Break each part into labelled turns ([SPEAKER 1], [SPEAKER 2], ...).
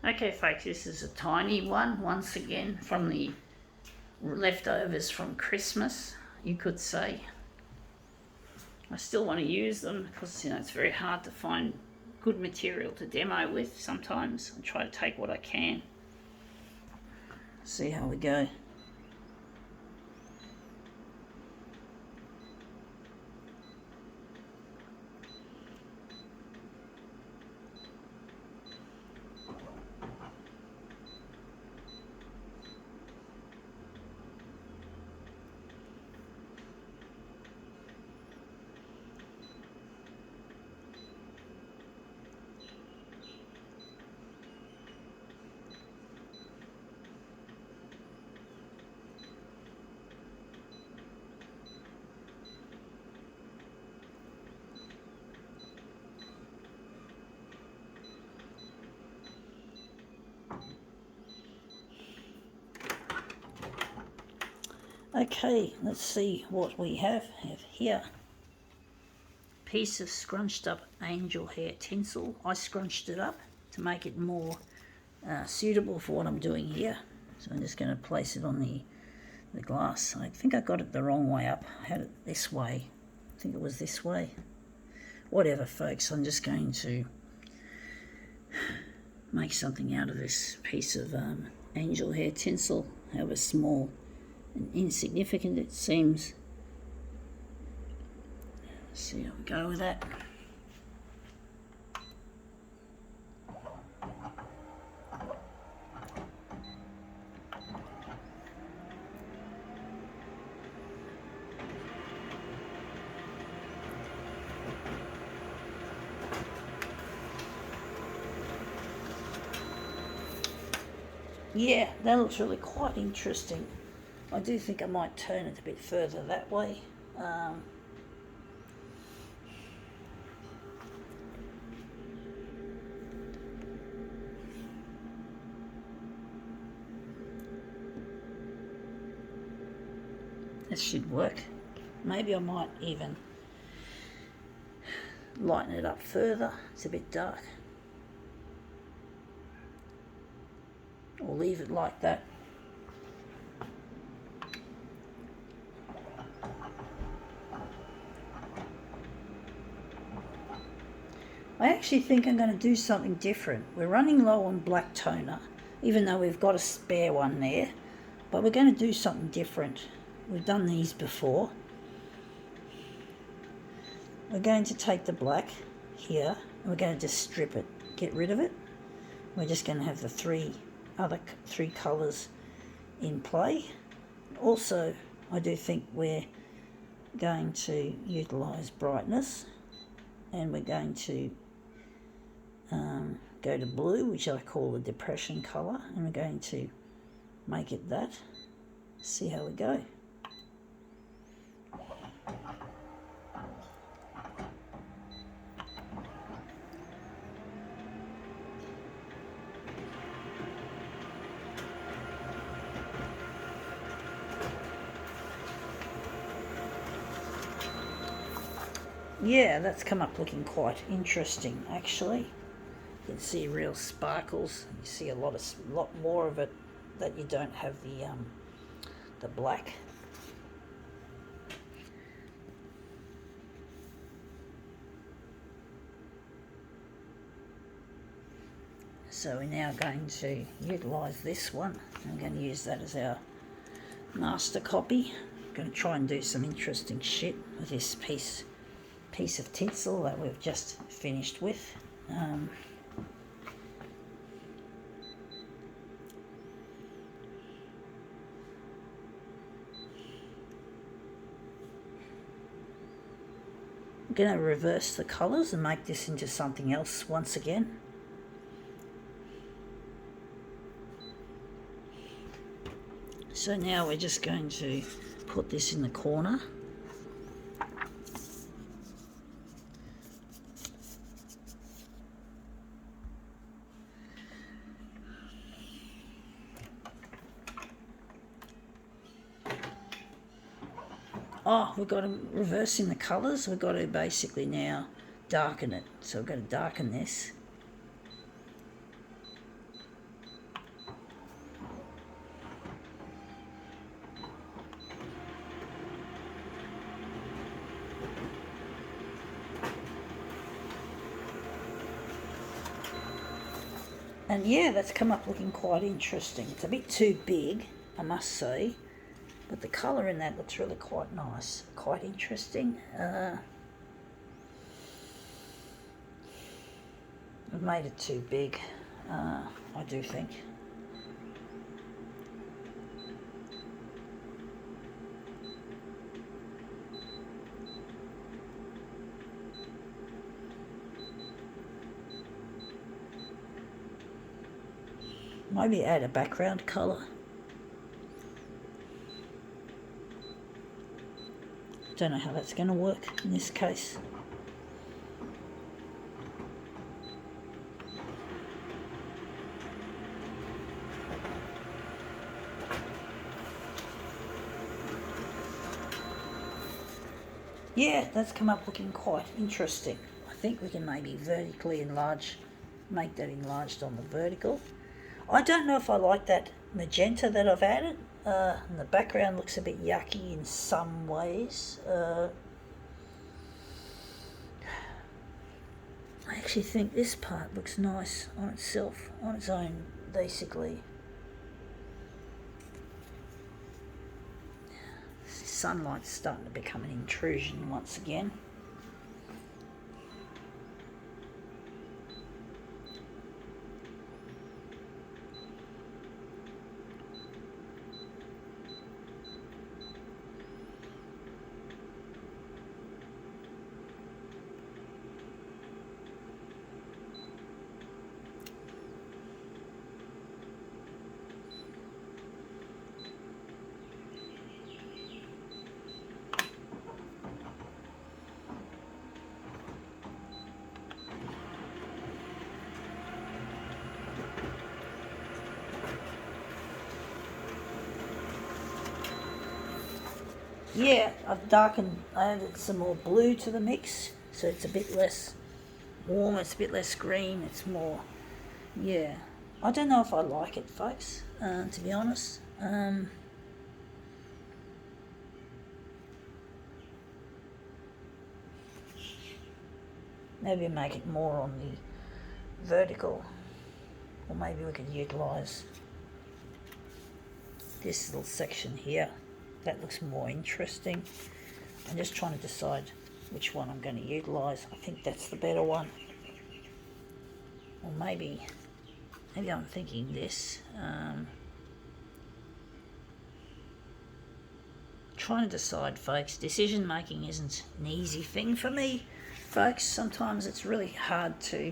[SPEAKER 1] Okay folks, this is a tiny one, once again, from the leftovers from Christmas, you could say. I still want to use them because, it's very hard to find good material to demo with sometimes. I try to take what I can. See how we go. Okay, let's see what we have here. Piece of scrunched up angel hair tinsel. I scrunched it up to make it more suitable for what I'm doing here. So I'm just going to place it on the glass. I think I got it the wrong way up. I had it this way. I think it was this way. Whatever, folks, I'm just going to make something out of this piece of angel hair tinsel, however small and insignificant it seems. Let's see how we go with that. Yeah, that looks really quite interesting. I do think I might turn it a bit further that way. This should work. Maybe I might even lighten it up further. It's a bit dark. Or leave it like that. I actually think I'm going to do something different. We're running low on black toner, even though we've got a spare one there, but we're going to do something different. We've done these before. We're going to take the black here, and we're going to just strip it, get rid of it. We're just going to have the three colours in play. Also, I do think we're going to utilise brightness, and we're going to go to blue, which I call the depression colour, and we're going to make it that. See how we go. Yeah, that's come up looking quite interesting actually. You can see real sparkles. You see a lot more of it that you don't have the black. So we're now going to utilise this one. I'm going to use that as our master copy. I'm going to try and do some interesting shit with this piece of tinsel that we've just finished with. I'm going to reverse the colours and make this into something else once again. So now we're just going to put this in the corner. Oh, we've got to reverse in the colours. We've got to basically now darken it. So we've got to darken this. And yeah, that's come up looking quite interesting. It's a bit too big, I must say, but the colour in that looks really quite nice, quite interesting. I've made it too big, I do think. Maybe add a background colour. Don't know how that's going to work in this case. Yeah, that's come up looking quite interesting. I think we can maybe vertically enlarge, make that enlarged on the vertical. I don't know if I like that magenta that I've added. And the background looks a bit yucky in some ways. I actually think this part looks nice on itself, on its own, basically. Sunlight's starting to become an intrusion once again. Yeah, I've darkened, I added some more blue to the mix, so it's a bit less warm, it's a bit less green, it's more, yeah. I don't know if I like it, folks, to be honest. Maybe make it more on the vertical, or maybe we could utilise this little section here. That looks more interesting. I'm just trying to decide which one I'm going to utilise. I think that's the better one. Or maybe I'm thinking this. Trying to decide, folks. Decision making isn't an easy thing for me, folks. Sometimes it's really hard to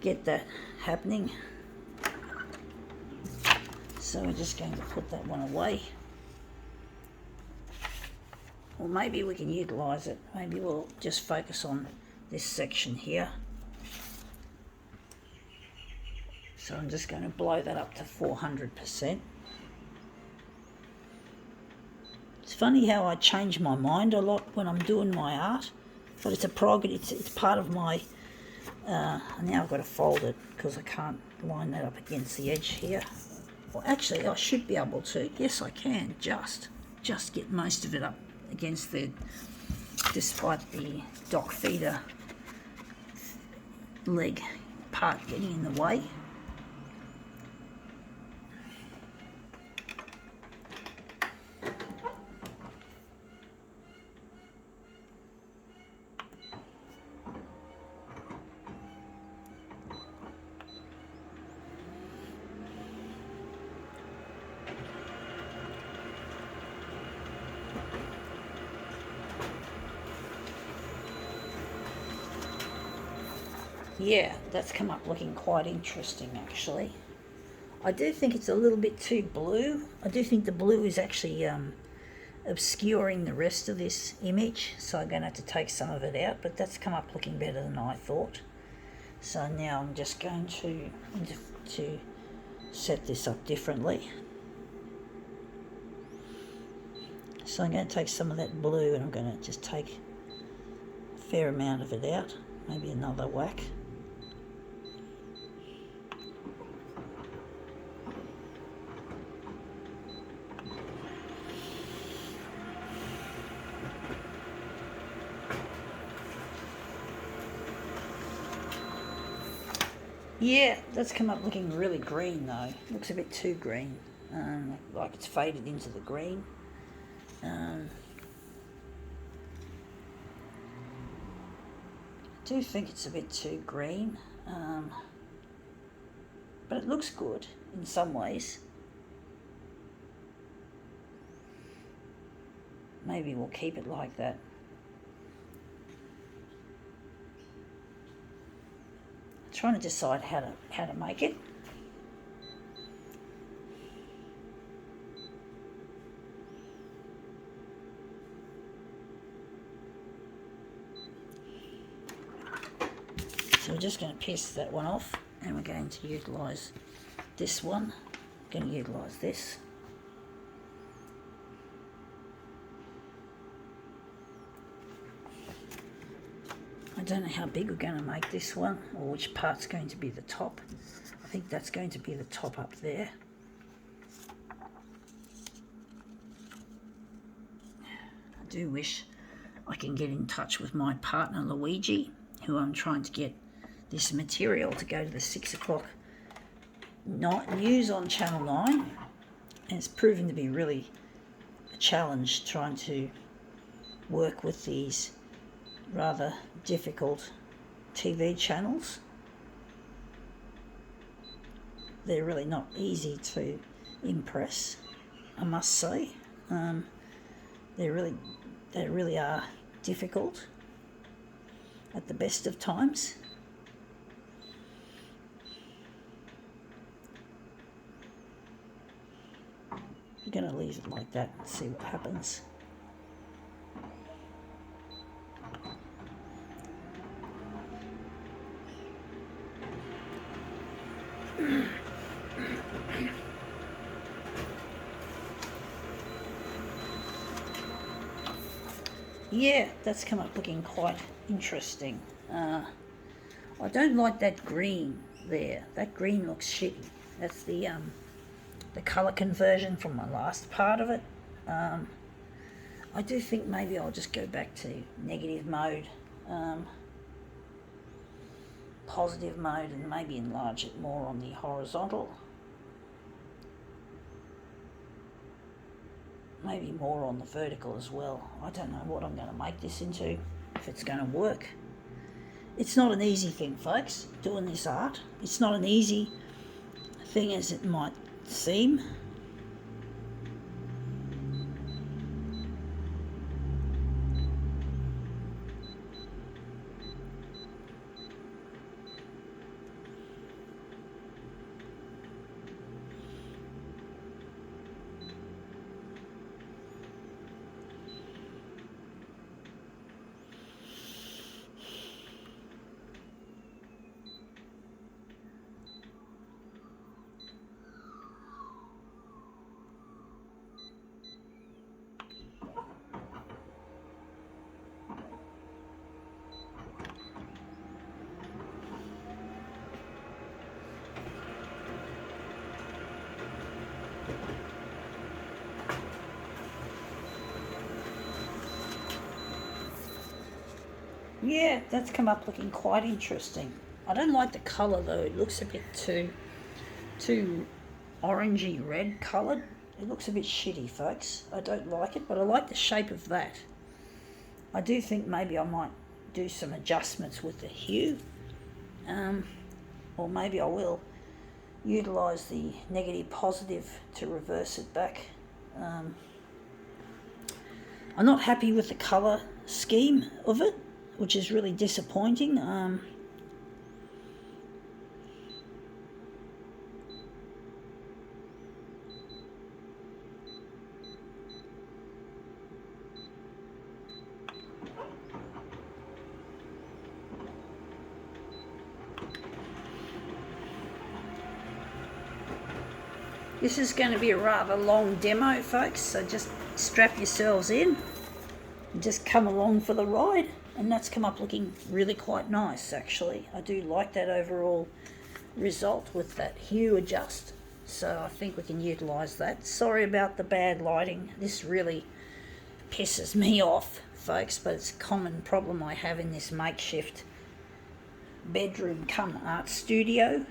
[SPEAKER 1] get that happening. So we're just going to put that one away. Or maybe we can utilise it. Maybe we'll just focus on this section here. So I'm just going to blow that up to 400%. It's funny how I change my mind a lot when I'm doing my art, but it's a prerogative. It's part of my. Now I've got to fold it because I can't line that up against the edge here. Well, actually, I should be able to. Yes, I can. Just get most of it up against the, despite the dock feeder leg part getting in the way. Yeah, that's come up looking quite interesting actually. I do think it's a little bit too blue. I do think the blue is actually obscuring the rest of this image, so I'm going to have to take some of it out, but that's come up looking better than I thought. So now I'm just going to set this up differently. So I'm going to take some of that blue and I'm going to just take a fair amount of it out, maybe another whack. Yeah, that's come up looking really green though. Looks a bit too green, like it's faded into the green. I do think it's a bit too green, but it looks good in some ways. Maybe we'll keep it like that. I'm trying to decide how to make it. So we're just going to piss that one off, and we're going to utilise this one. I'm going to utilise this. I don't know how big we're going to make this one, or which part's going to be the top. I think that's going to be the top up there. I do wish I can get in touch with my partner Luigi, who I'm trying to get this material to go to the 6 o'clock news on Channel 9. And it's proven to be really a challenge trying to work with these rather difficult TV channels. They're really not easy to impress, I must say. They really are difficult at the best of times. I'm going to leave it like that and see what happens. Yeah, that's come up looking quite interesting. I don't like that green there. That green looks shitty. That's the colour conversion from the last part of it. I do think maybe I'll just go back to negative mode, positive mode, and maybe enlarge it more on the horizontal. Maybe more on the vertical as well. I don't know what I'm going to make this into, if it's going to work. It's not an easy thing, folks, doing this art. It's not an easy thing as it might seem. Yeah, that's come up looking quite interesting. I don't like the colour though. It looks a bit too orangey red coloured. It looks a bit shitty, folks. I don't like it, but I like the shape of that. I do think maybe I might do some adjustments with the hue, or maybe I will utilise the negative positive to reverse it back. I'm not happy with the colour scheme of it, which is really disappointing. This is going to be a rather long demo, folks, so just strap yourselves in and just come along for the ride. And that's come up looking really quite nice, actually. I do like that overall result with that hue adjust, so I think we can utilise that. Sorry about the bad lighting. This really pisses me off, folks, but it's a common problem I have in this makeshift bedroom come art studio.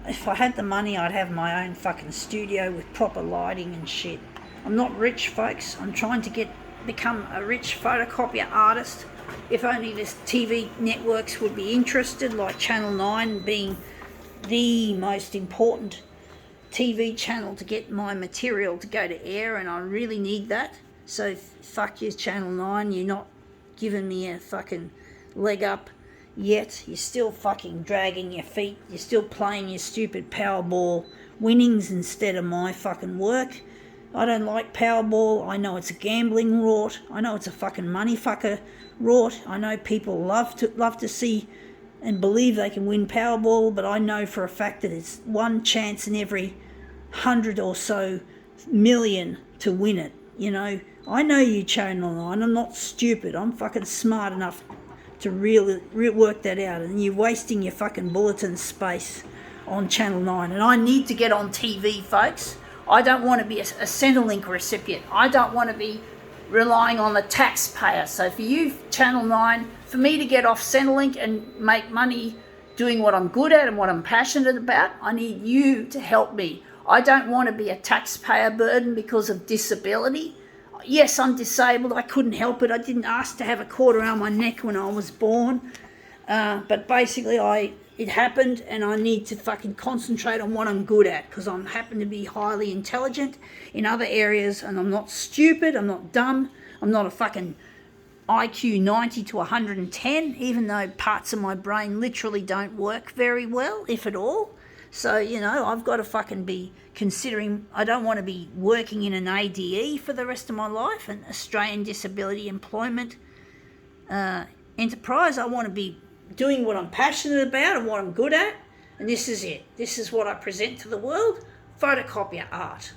[SPEAKER 1] If I had the money, I'd have my own fucking studio with proper lighting and shit. I'm not rich, folks. I'm trying to become a rich photocopier artist. If only the TV networks would be interested, like Channel 9 being the most important TV channel to get my material to go to air, and I really need that. So fuck you, Channel 9, you're not giving me a fucking leg up yet. You're still fucking dragging your feet. You're still playing your stupid Powerball winnings instead of my fucking work. I don't like Powerball. I know it's a gambling rort. I know it's a fucking money fucker rort. I know people love to see and believe they can win Powerball, but I know for a fact that it's one chance in every 100 or so million to win it. You know, I know you, Channel 9. I'm not stupid. I'm fucking smart enough to really work that out, and you're wasting your fucking bulletin space on Channel 9. And I need to get on TV, folks. I don't want to be a Centrelink recipient. I don't want to be relying on the taxpayer. So for you, Channel 9, for me to get off Centrelink and make money doing what I'm good at and what I'm passionate about, I need you to help me. I don't want to be a taxpayer burden because of disability. Yes, I'm disabled. I couldn't help it. I didn't ask to have a cord around my neck when I was born. But basically, it happened, and I need to fucking concentrate on what I'm good at, because I happen to be highly intelligent in other areas, and I'm not stupid. I'm not dumb. I'm not a fucking IQ 90 to 110, even though parts of my brain literally don't work very well, if at all. So, you know, I've got to fucking be considering, I don't want to be working in an ADE for the rest of my life, an Australian Disability Employment Enterprise. I want to be doing what I'm passionate about and what I'm good at, and this is it. This is what I present to the world: photocopier art.